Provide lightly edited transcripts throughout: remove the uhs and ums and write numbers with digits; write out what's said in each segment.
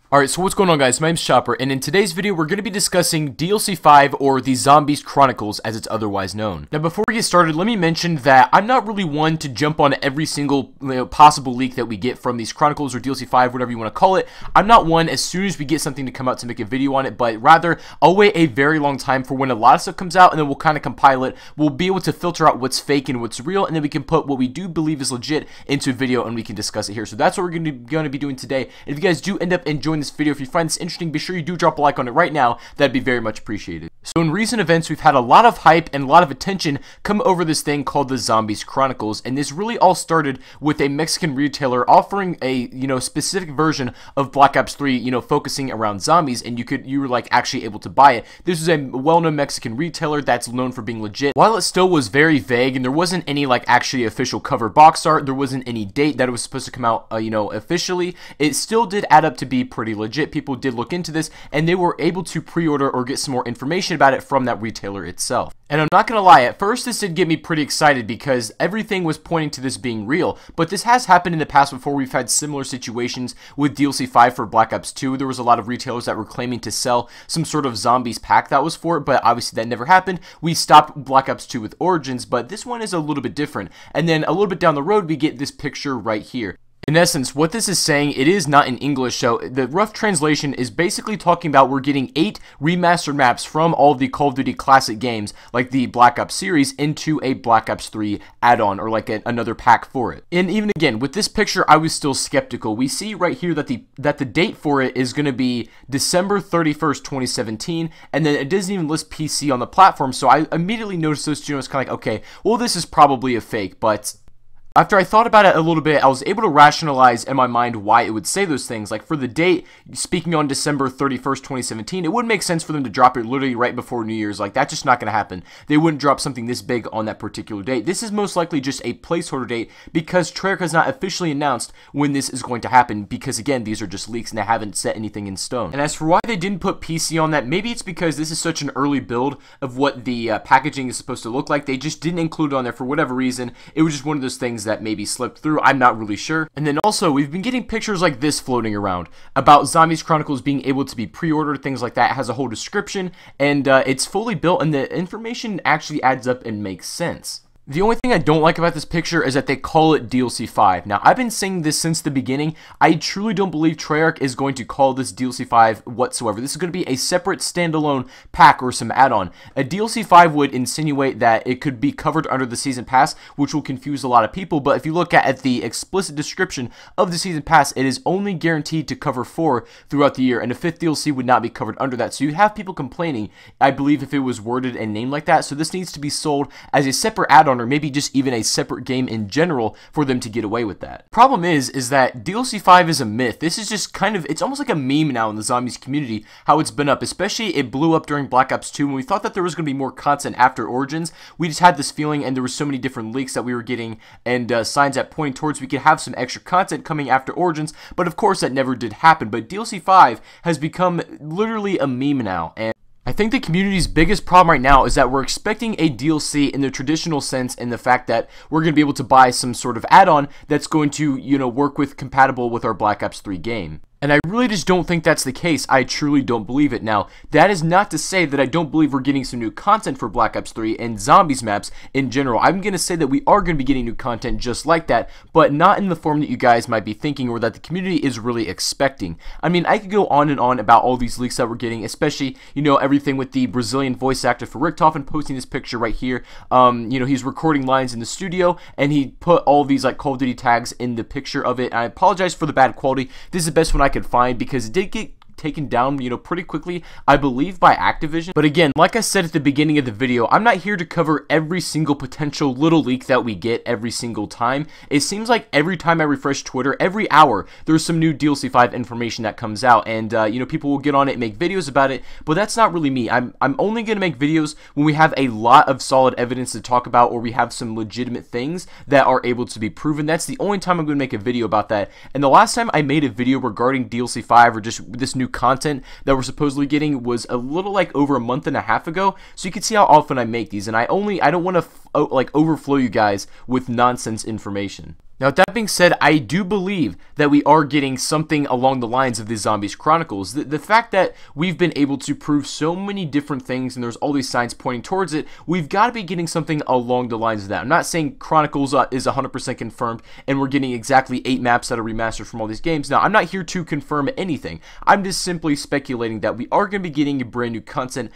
Alright, so what's going on, guys? My name's Chopper, and in today's video, we're going to be discussing DLC 5, or the Zombies Chronicles, as it's otherwise known. Now, before we get started, let me mention that I'm not really one to jump on every single possible leak that we get from these Chronicles, or DLC 5, whatever you want to call it. I'm not one as soon as we get something to come out to make a video on it, but rather, I'll wait a very long time for when a lot of stuff comes out, and then we'll kind of compile it. We'll be able to filter out what's fake and what's real, and then we can put what we do believe is legit into a video, and we can discuss it here. So that's what we're going to be doing today. And if you guys do end up enjoying this video, if you find this interesting, be sure you do drop a like on it right now. That'd be very much appreciated. So in recent events, we've had a lot of hype and a lot of attention come over this thing called the Zombies Chronicles, and this really all started with a Mexican retailer offering a specific version of Black Ops 3, focusing around zombies, and you were like actually able to buy it. This is a well-known Mexican retailer that's known for being legit. While it still was very vague and there wasn't any like actually official cover box art, there wasn't any date that it was supposed to come out officially, it still did add up to be pretty legit. People did look into this, and they were able to pre-order or get some more information about it from that retailer itself. And I'm not gonna lie, at first this did get me pretty excited because everything was pointing to this being real, but this has happened in the past before. We've had similar situations with DLC 5 for Black Ops 2. There was a lot of retailers that were claiming to sell some sort of zombies pack that was for it, but obviously that never happened. We stopped Black Ops 2 with Origins, but this one is a little bit different. And then a little bit down the road, we get this picture right here. In essence, what this is saying, it is not in English, so the rough translation is basically talking about we're getting 8 remastered maps from all of the Call of Duty classic games, like the Black Ops series, into a Black Ops 3 add-on, or like another pack for it. And even again, with this picture, I was still skeptical. We see right here that the date for it is going to be December 31st, 2017, and then it doesn't even list PC on the platform, so I immediately noticed those two, and I was kind of like, okay, well, this is probably a fake, but after I thought about it a little bit, I was able to rationalize in my mind why it would say those things. Like for the date, speaking on December 31st, 2017, it wouldn't make sense for them to drop it literally right before New Year's. Like that's just not going to happen. They wouldn't drop something this big on that particular date. This is most likely just a placeholder date because Treyarch has not officially announced when this is going to happen because again, these are just leaks and they haven't set anything in stone. And as for why they didn't put PC on that, maybe it's because this is such an early build of what the packaging is supposed to look like. They just didn't include it on there for whatever reason. It was just one of those things that maybe slipped through. I'm not really sure. And then also, we've been getting pictures like this floating around about Zombies Chronicles being able to be pre-ordered, things like that. It has a whole description, and it's fully built, and the information actually adds up and makes sense. The only thing I don't like about this picture is that they call it DLC 5. Now, I've been saying this since the beginning. I truly don't believe Treyarch is going to call this DLC 5 whatsoever. This is going to be a separate standalone pack or some add-on. A DLC 5 would insinuate that it could be covered under the Season Pass, which will confuse a lot of people. But if you look at the explicit description of the Season Pass, it is only guaranteed to cover 4 throughout the year, and a 5th DLC would not be covered under that. So you have people complaining, I believe, if it was worded and named like that. So this needs to be sold as a separate add-on, or maybe just even a separate game in general for them to get away with that. Problem is that DLC 5 is a myth. This is just kind of, it's almost like a meme now in the zombies community, how it's been up, especially it blew up during Black Ops 2 when we thought that there was going to be more content after Origins. We just had this feeling, and there were so many different leaks that we were getting and signs that pointing towards we could have some extra content coming after Origins, but of course that never did happen. But DLC 5 has become literally a meme now, and I think the community's biggest problem right now is that we're expecting a DLC in the traditional sense, in the fact that we're going to be able to buy some sort of add-on that's going to, work with compatible with our Black Ops 3 game. And I really just don't think that's the case. I truly don't believe it. Now, that is not to say that I don't believe we're getting some new content for Black Ops 3 and zombies maps in general. I'm going to say that we are going to be getting new content just like that, but not in the form that you guys might be thinking or that the community is really expecting. I mean, I could go on and on about all these leaks that we're getting, especially, everything with the Brazilian voice actor for Richtofen posting this picture right here. He's recording lines in the studio, and he put all these like Call of Duty tags in the picture of it. And I apologize for the bad quality. This is the best one I could find because it did get taken down, pretty quickly, I believe, by Activision. But again, like I said at the beginning of the video, I'm not here to cover every single potential little leak that we get every single time. It seems like every time I refresh Twitter, every hour, there's some new DLC 5 information that comes out, and people will get on it and make videos about it, but that's not really me. I'm only going to make videos when we have a lot of solid evidence to talk about, or we have some legitimate things that are able to be proven. That's the only time I'm going to make a video about that. And the last time I made a video regarding DLC 5 or just this new content that we're supposedly getting was a little like over a month and a half ago, so you can see how often I make these, and I don't want to overflow you guys with nonsense information. Now, with that being said, I do believe that we are getting something along the lines of the Zombies Chronicles. The fact that we've been able to prove so many different things and there's all these signs pointing towards it, we've got to be getting something along the lines of that. I'm not saying Chronicles is 100% confirmed and we're getting exactly 8 maps that are remastered from all these games. Now, I'm not here to confirm anything. I'm just simply speculating that we are going to be getting brand new content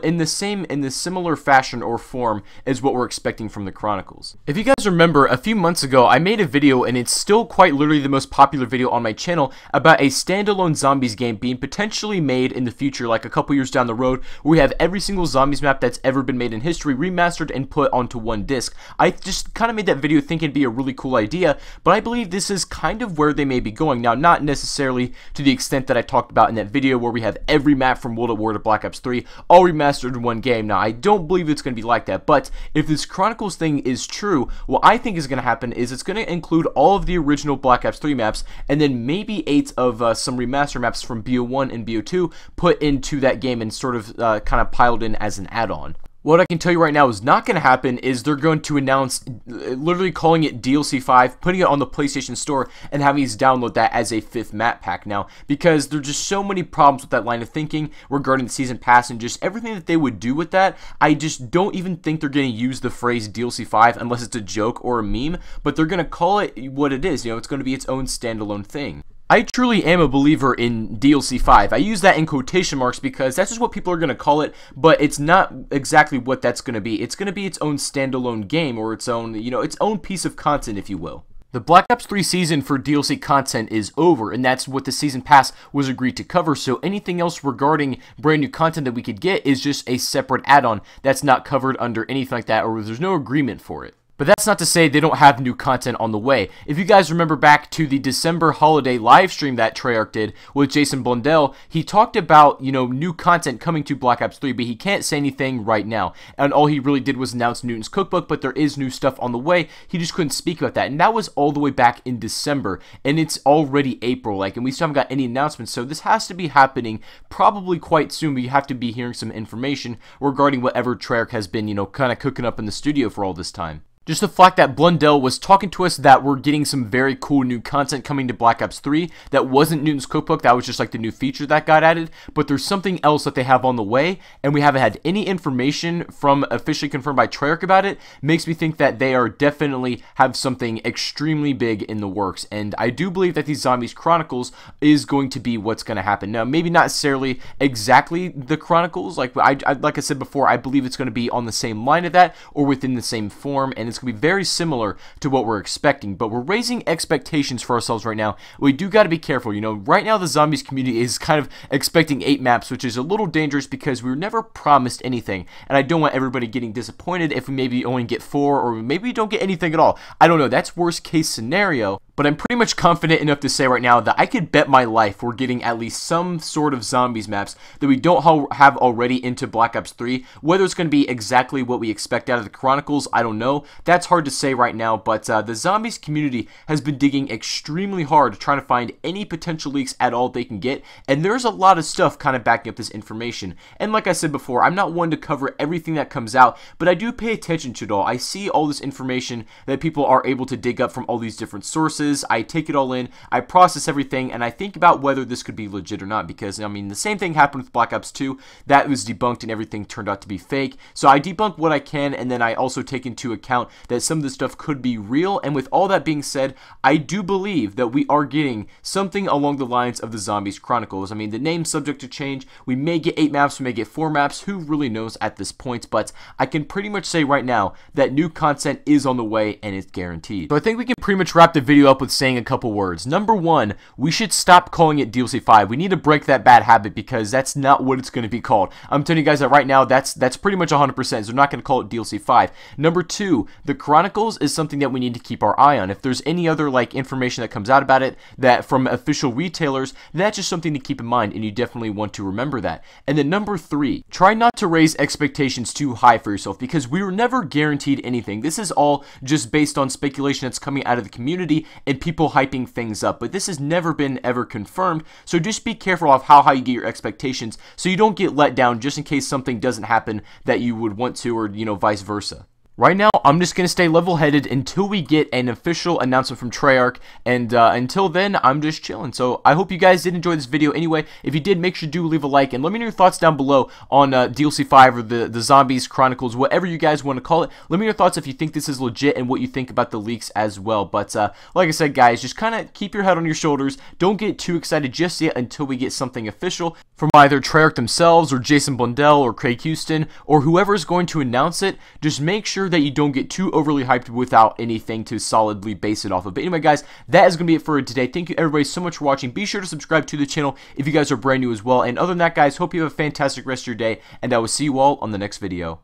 in the similar fashion or form as what we're expecting from the Chronicles. If you guys remember, a few months ago, I made a video, and it's still quite literally the most popular video on my channel, about a standalone zombies game being potentially made in the future, like a couple years down the road, where we have every single zombies map that's ever been made in history remastered and put onto one disc. I just kind of made that video thinking it'd be a really cool idea, but I believe this is kind of where they may be going. Now, not necessarily to the extent that I talked about in that video where we have every map from World at War to Black Ops 3 all remastered in one game. Now, I don't believe it's going to be like that, but if this Chronicles thing is true, what I think is going to happen is it's going to include all of the original Black Ops 3 maps, and then maybe 8 of some remaster maps from BO1 and BO2 put into that game and sort of kind of piled in as an add-on. What I can tell you right now is not going to happen is they're going to announce literally calling it DLC 5, putting it on the PlayStation Store, and having us download that as a 5th map pack now, because there's just so many problems with that line of thinking regarding the Season Pass and just everything that they would do with that. I just don't even think they're going to use the phrase DLC 5 unless it's a joke or a meme, but they're going to call it what it is. You know, it's going to be its own standalone thing. I truly am a believer in DLC 5. I use that in quotation marks because that's just what people are going to call it, but it's not exactly what that's going to be. It's going to be its own standalone game, or its own, you know, its own piece of content, if you will. The Black Ops 3 season for DLC content is over, and that's what the Season Pass was agreed to cover, so anything else regarding brand new content that we could get is just a separate add-on that's not covered under anything like that, or there's no agreement for it. But that's not to say they don't have new content on the way. If you guys remember back to the December holiday live stream that Treyarch did with Jason Blundell, he talked about, you know, new content coming to Black Ops 3, but he can't say anything right now. And all he really did was announce Newton's Cookbook, but there is new stuff on the way. He just couldn't speak about that. And that was all the way back in December, and it's already April, and we still haven't got any announcements, so this has to be happening probably quite soon. We have to be hearing some information regarding whatever Treyarch has been, you know, kind of cooking up in the studio for all this time. Just the fact that Blundell was talking to us that we're getting some very cool new content coming to Black Ops 3 that wasn't Newton's Cookbook, that was just like the new feature that got added, but there's something else that they have on the way, and we haven't had any information from officially confirmed by Treyarch about it, makes me think that they are definitely have something extremely big in the works, and I do believe that these Zombies Chronicles is going to be what's going to happen. Now, maybe not necessarily exactly the Chronicles, like I said before, I believe it's going to be on the same line of that, or within the same form, and it's going to be very similar to what we're expecting, but we're raising expectations for ourselves right now. We do got to be careful. You know, right now the zombies community is kind of expecting 8 maps, which is a little dangerous because we were never promised anything, and I don't want everybody getting disappointed if we maybe only get 4, or maybe we don't get anything at all. I don't know. That's worst case scenario. But I'm pretty much confident enough to say right now that I could bet my life we're getting at least some sort of zombies maps that we don't have already into Black Ops 3. Whether it's going to be exactly what we expect out of the Chronicles, I don't know. That's hard to say right now, but the zombies community has been digging extremely hard trying to find any potential leaks at all they can get, and there's a lot of stuff kind of backing up this information. And like I said before, I'm not one to cover everything that comes out, but I do pay attention to it all. I see all this information that people are able to dig up from all these different sources. I take it all in, I process everything, and I think about whether this could be legit or not, because, I mean, the same thing happened with Black Ops 2. That was debunked and everything turned out to be fake. So I debunk what I can, and then I also take into account that some of this stuff could be real, and with all that being said, I do believe that we are getting something along the lines of the Zombies Chronicles. I mean, the name's subject to change. We may get 8 maps, we may get 4 maps, who really knows at this point, but I can pretty much say right now that new content is on the way, and it's guaranteed. So I think we can pretty much wrap the video up with saying a couple words. Number one, we should stop calling it DLC 5. We need to break that bad habit because that's not what it's going to be called. I'm telling you guys that right now, that's pretty much 100%. So they're not going to call it DLC 5. Number two, the Chronicles is something that we need to keep our eye on. If there's any other like information that comes out about it that from official retailers, that's just something to keep in mind, and you definitely want to remember that. And then number three, try not to raise expectations too high for yourself because we were never guaranteed anything. This is all just based on speculation that's coming out of the community and people hyping things up, but this has never been ever confirmed, so just be careful of how high you get your expectations so you don't get let down just in case something doesn't happen that you would want to, or, you know, vice versa. Right now, I'm just going to stay level-headed until we get an official announcement from Treyarch, and until then, I'm just chilling. So I hope you guys did enjoy this video anyway. If you did, make sure to leave a like, and let me know your thoughts down below on DLC 5 or the Zombies Chronicles, whatever you guys want to call it. Let me know your thoughts if you think this is legit and what you think about the leaks as well. But like I said, guys, just kind of keep your head on your shoulders. Don't get too excited just yet until we get something official from either Treyarch themselves or Jason Blundell or Craig Houston or whoever is going to announce it. Just make sure that you don't get too overly hyped without anything to solidly base it off of. But anyway, guys, that is going to be it for today. Thank you everybody so much for watching. Be sure to subscribe to the channel if you guys are brand new as well. And other than that, guys, hope you have a fantastic rest of your day, and I will see you all on the next video.